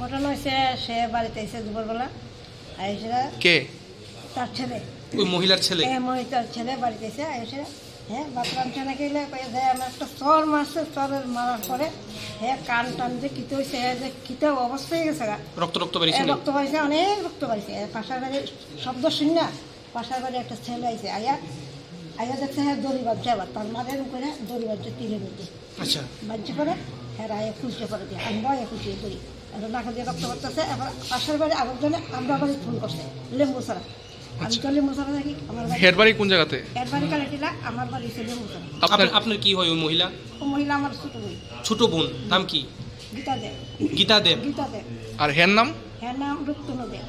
ঘটনা হয়েছে সে বাড়িতে এসে দুপুরবেলা এসে কে? তার ছেলে, ওই মহিলার ছেলে? তার ছেলে বাড়িতে এসে এসে বাথরুম ছেলে গেলে আমার একটা চর মারছে, চরের মারার পরে কান টান যে কিতে হয়েছে যে কিতে অবস্থা হয়ে গেছে, রক্ত রক্ত বেরিয়েছে, রক্ত বাড়িছে, অনেক রক্ত বাড়িছে। পাশার বাড়ি শব্দ শুন না, পাশার বাড়ি একটা ছেলে আইছে, আইয়া দেখছে দড়ি বাঁধছে, আবার তার মাঝের করে দড়ি বাঁধছে তীরের মধ্যে। আচ্ছা, বাঁধছে পরে আয়া খুঁজতে পরে দিয়ে আমরা খুঁজে দড়ি নাকে দিয়ে রক্ত বাড়তেছে। এবার পাশের বাড়ি আরেকজনে আমরা বাড়ি ফোন করছে লেম্বু ছাড়া। আমি তো লেম্বু ছাড়া থাকি, আমার হেড বাড়ি কোন জায়গাতে? হেড বাড়ি কালেটিলা, আমার বাড়ি হচ্ছে লেম্বু ছাড়া। আপনার কি হয় ওই মহিলা? ও মহিলা আমার ছোট বোন। ছোট বোন, নাম কি? গীতা দেব। গীতা দেব। গীতা দেব। আর হের নাম? হ্যাঁ নাম রুক্তনু দেব।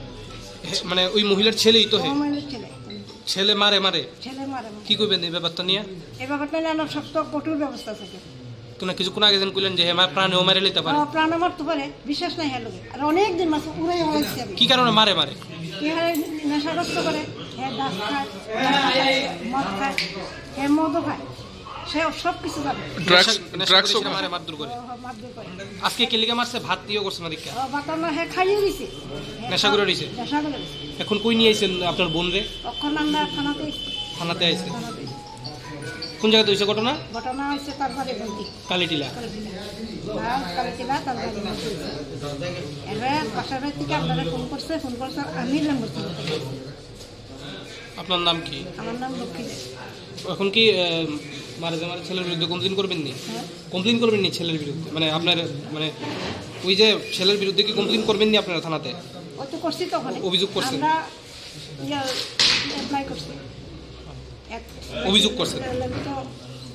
মানে ওই মহিলার ছেলেই তো? ও মহিলার ছেলে। ছেলে মারে মারে? ছেলে মারে। কি করবেন এই ব্যাপারটা নিয়ে? এই ব্যাপারটা নিয়ে আমার শক্ত কঠোর ব্যবস্থা থাকে। তোমরা কিছুক্ষণ আগে যেন কইলেন যে হ্যাঁ প্রাণেও মারে লইতে পারে। প্রাণ মারতে পারে, বিশ্বাস নাই হ্যাঁ লোকে। আর অনেক দিন মাছ উড়াই হয়েছে। কি কারণে মারে মারে? নেশাগ্রস্ত করে, হ্যাঁ ডাস খায়, মদ খায়, হ্যাঁ মদও খায়, সে সব কিছু যাবে। মারে মারধর করে। মারধর করে। আজকে কে লিগে মারছে? ভাত দিয়েও করছে না দীক্ষা? বাতার না হ্যাঁ খাইয়ে দিছে, নেশা করে দিছে। নেশা করে দিছে। এখন কই নিয়ে আইছেন আপনার বোন রে? তখন আমরা থানাতে থানাতে আইছে? কোন জায়গাতে হয়েছে ঘটনা? ঘটনা হয়েছে তার বাড়ি বন্দি কালীটিলা। কালীটিলা তার বাড়ি বন্দি। এবার পাশের বাড়ি থেকে আপনারা ফোন করছে আমি লেম্বু। আপনার নাম কি? আমার নাম লক্ষ্মী দে। এখন কি মারে ছেলের বিরুদ্ধে কমপ্লেন করবেন নি? কমপ্লেন করবেন নি ছেলের বিরুদ্ধে? মানে আপনার মানে ওই যে ছেলের বিরুদ্ধে কি কমপ্লেন করবেন নি আপনারা থানাতে? ওই তো করছি, তখন অভিযোগ করছেন? আমরা অ্যাপ্লাই করছি, অভিযোগ করছেন,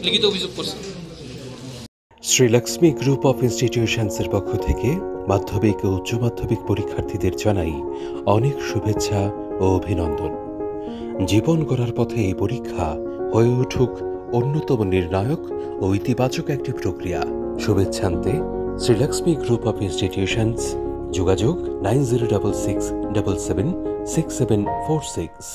লিখিত অভিযোগ করছেন। শ্রীলক্ষ্মী গ্রুপ অফ ইনস্টিটিউশনসের পক্ষ থেকে মাধ্যমিক ও উচ্চ মাধ্যমিক পরীক্ষার্থীদের জানাই অনেক শুভেচ্ছা ও অভিনন্দন। জীবন গড়ার পথে এই পরীক্ষা হয়ে উঠুক অন্যতম নির্ণায়ক ও ইতিবাচক একটি প্রক্রিয়া। শুভেচ্ছান্তে শ্রীলক্ষ্মী গ্রুপ অফ ইনস্টিটিউশনস। যোগাযোগ 9066776746।